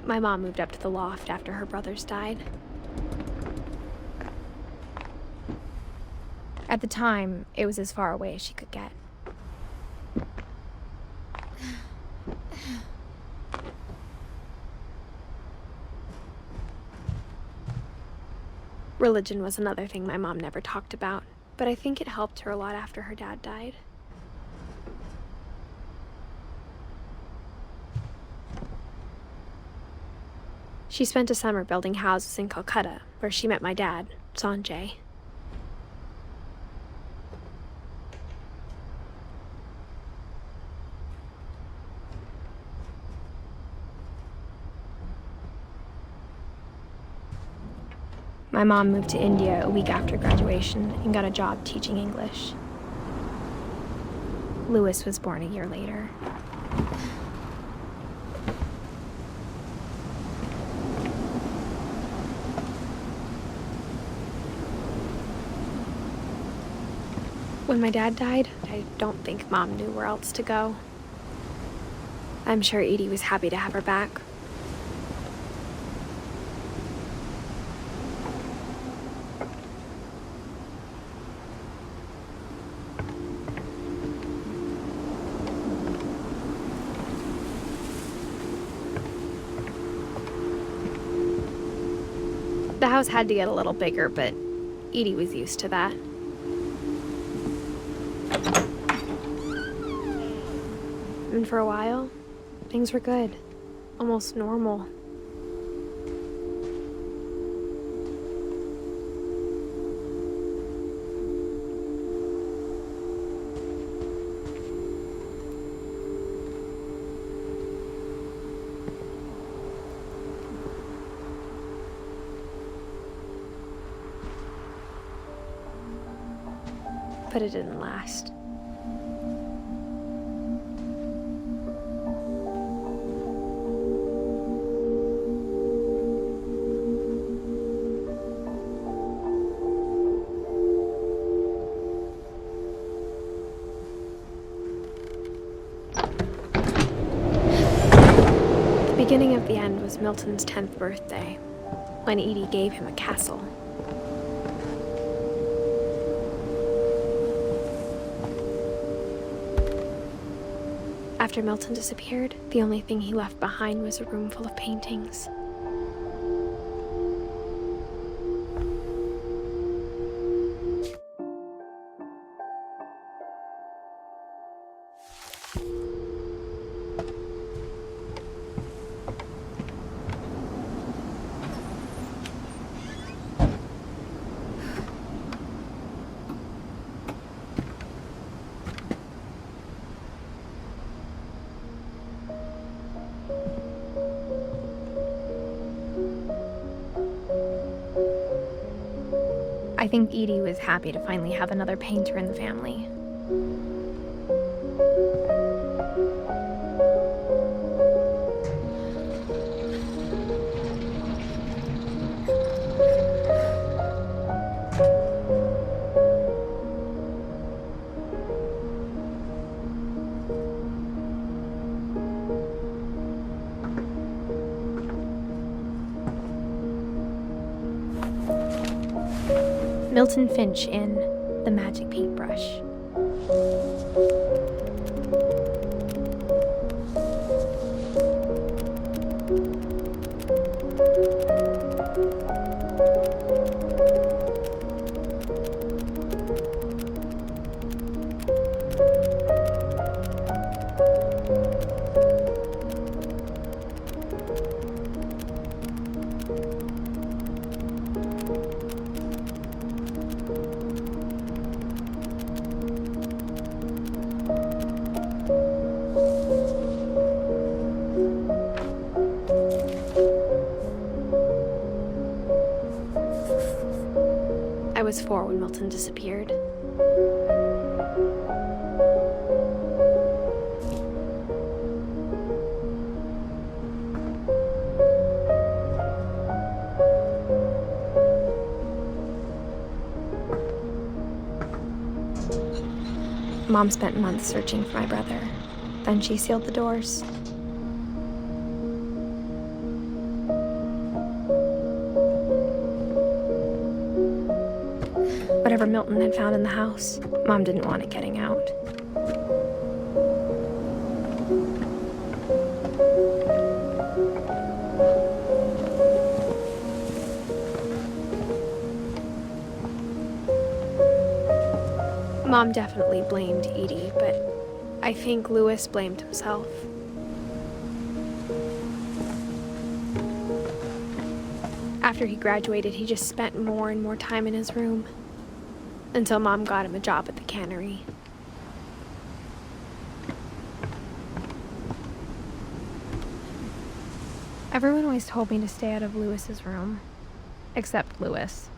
My mom moved up to the loft after her brothers died. At the time, it was as far away as she could get. Religion was another thing my mom never talked about, but I think it helped her a lot after her dad died. She spent a summer building houses in Calcutta, where she met my dad, Sanjay. My mom moved to India a week after graduation and got a job teaching English. Louis was born a year later. When my dad died, I don't think Mom knew where else to go. I'm sure Edie was happy to have her back. The house had to get a little bigger, but Edie was used to that. And for a while, things were good. Almost normal. But it didn't last. The beginning of the end was Milton's 10th birthday, when Edie gave him a castle. After Milton disappeared, the only thing he left behind was a room full of paintings. I think Edie was happy to finally have another painter in the family. Milton Finch in The Magic Paintbrush. I was 4 when Milton disappeared. Mom spent months searching for my brother. Then she sealed the doors. whatever Milton had found in the house. Mom didn't want it getting out. Mom definitely blamed Edie, but I think Louis blamed himself. After he graduated, he just spent more and more time in his room, until Mom got him a job at the cannery. Everyone always told me to stay out of Louis's room, except Louis.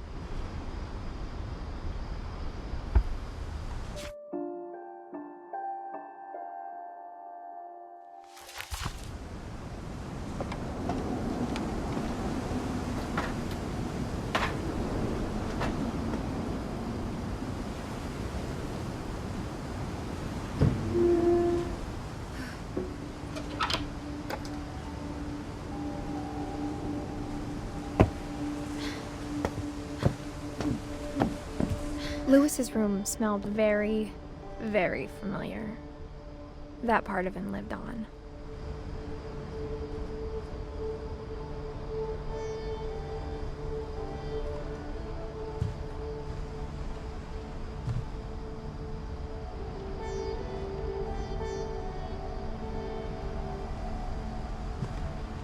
Louis's room smelled very, very familiar. That part of him lived on.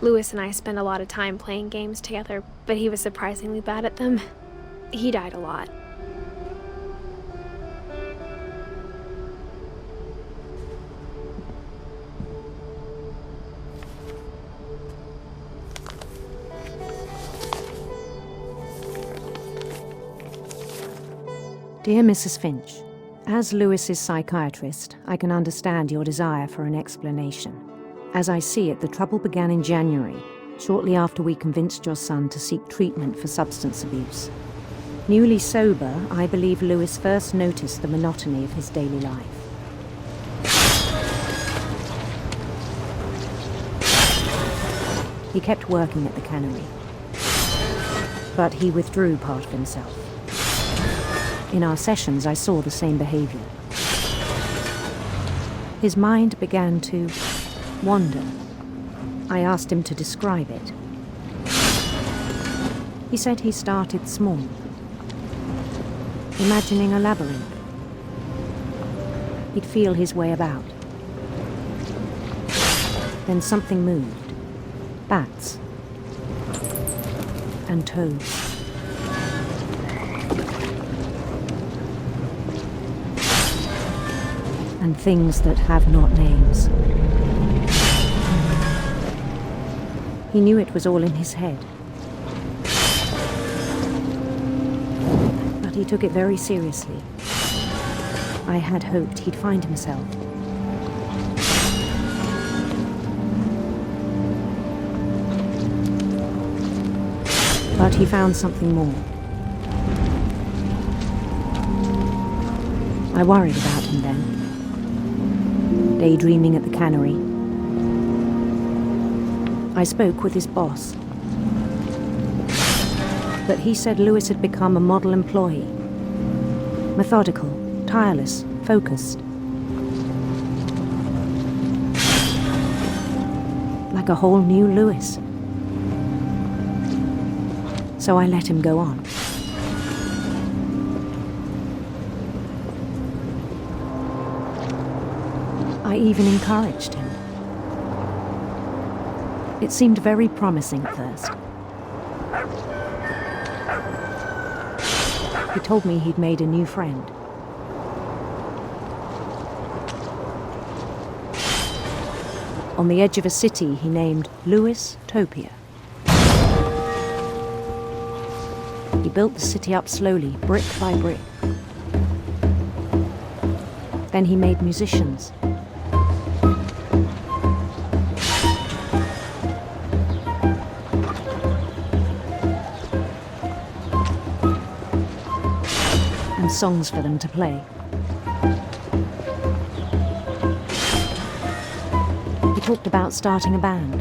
Louis and I spent a lot of time playing games together, but he was surprisingly bad at them. He died a lot. Dear Mrs. Finch, as Louis's psychiatrist, I can understand your desire for an explanation. As I see it, the trouble began in January, shortly after we convinced your son to seek treatment for substance abuse. Newly sober, I believe Louis first noticed the monotony of his daily life. He kept working at the cannery, but he withdrew part of himself. In our sessions, I saw the same behavior. His mind began to wander. I asked him to describe it. He said he started small, imagining a labyrinth. He'd feel his way about. Then something moved. Bats and toads. And things that have not names. He knew it was all in his head. But he took it very seriously. I had hoped he'd find himself. But he found something more. I worried about him then. Daydreaming at the cannery. I spoke with his boss. But he said Louis had become a model employee. Methodical, tireless, focused. Like a whole new Louis. So I let him go on. I even encouraged him. It seemed very promising at first. He told me he'd made a new friend. On the edge of a city he named Louis Topia. He built the city up slowly, brick by brick. Then he made musicians. And songs for them to play. He talked about starting a band.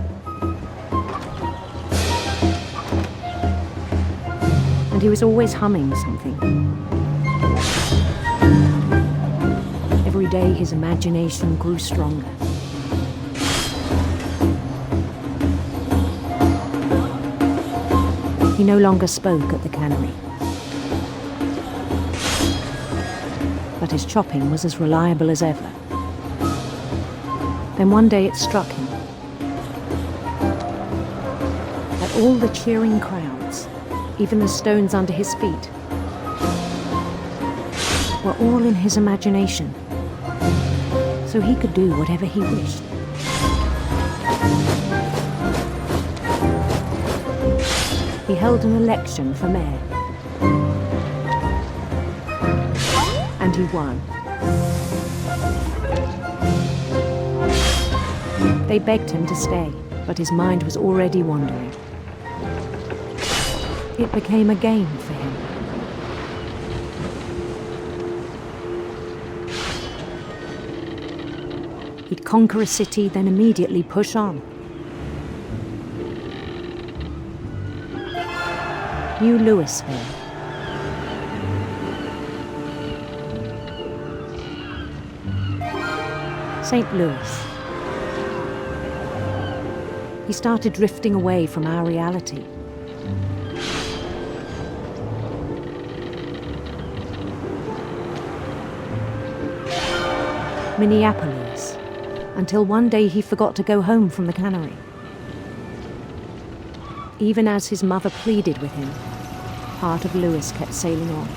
And he was always humming something. day his imagination grew stronger. He no longer spoke at the cannery, but his chopping was as reliable as ever. Then one day it struck him that all the cheering crowds, even the stones under his feet, were all in his imagination, so he could do whatever he wished. He held an election for mayor, and he won. They begged him to stay, but his mind was already wandering. It became a game for him. He'd conquer a city, then immediately push on. New Louisville. St. Louis. He started drifting away from our reality. Minneapolis, until one day he forgot to go home from the cannery. Even as his mother pleaded with him, part of Louis kept sailing on.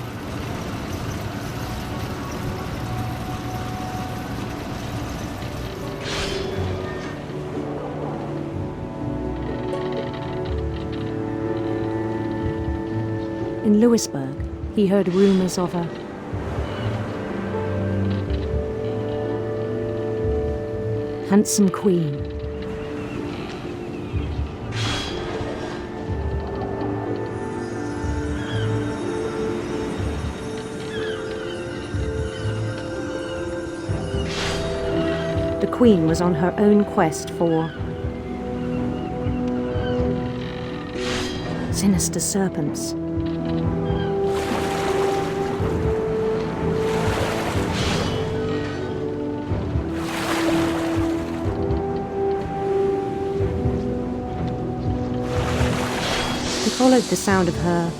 In Louisburg, he heard rumors of a handsome queen. The queen was on her own quest for sinister serpents. He followed the sound of her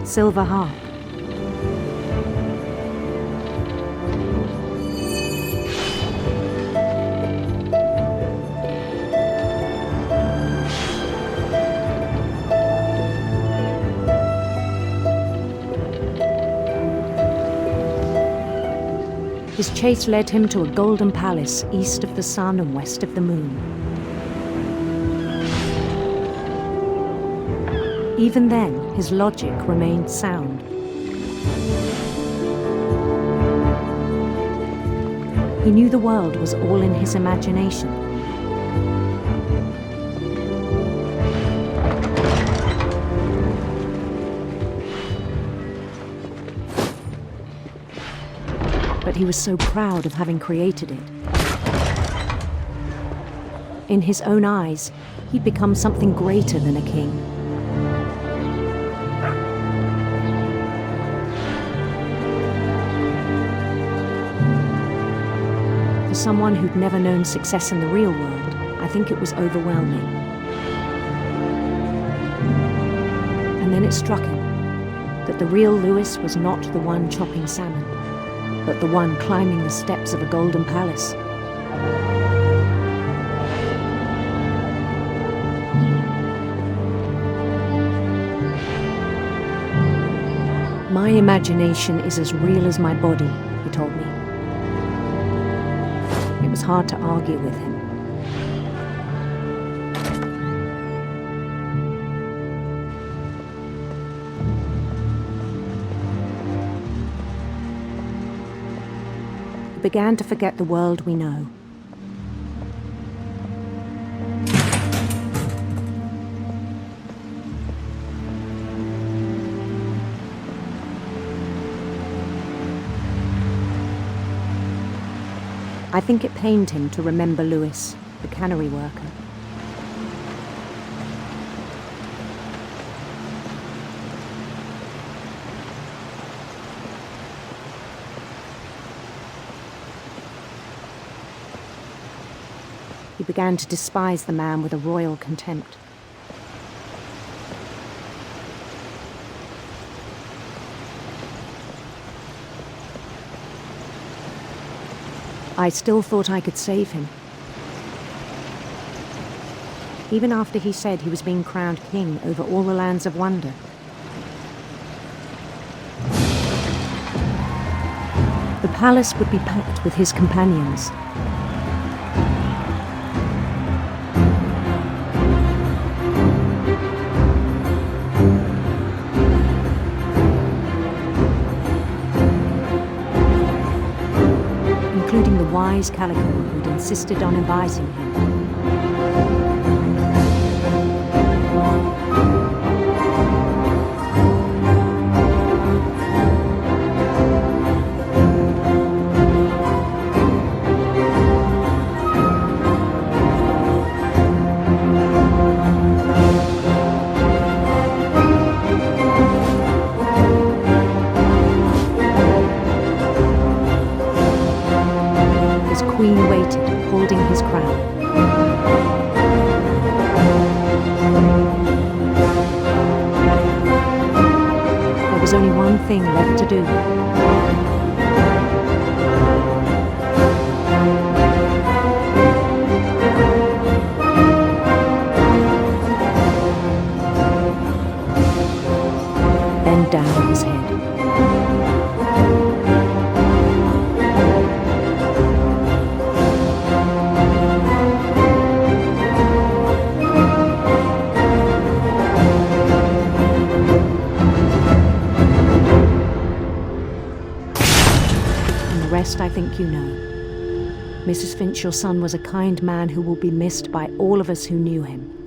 silver harp. His chase led him to a golden palace east of the sun and west of the moon. Even then, his logic remained sound. He knew the world was all in his imagination. But he was so proud of having created it. In his own eyes, he'd become something greater than a king. For someone who'd never known success in the real world, I think it was overwhelming. And then it struck him that the real Louis was not the one chopping salmon, but the one climbing the steps of a golden palace. My imagination is as real as my body, he told me. It was hard to argue with him. We began to forget the world we know. I think it pained him to remember Louis, the cannery worker. He began to despise the man with a royal contempt. I still thought I could save him. Even after he said he was being crowned king over all the lands of wonder. The palace would be packed with his companions. Including the wise Calico who'd insisted on advising him. Queen waited, holding his crown. There was only one thing left to do. Bend down his head. I think you know. Mrs. Finch, your son was a kind man who will be missed by all of us who knew him.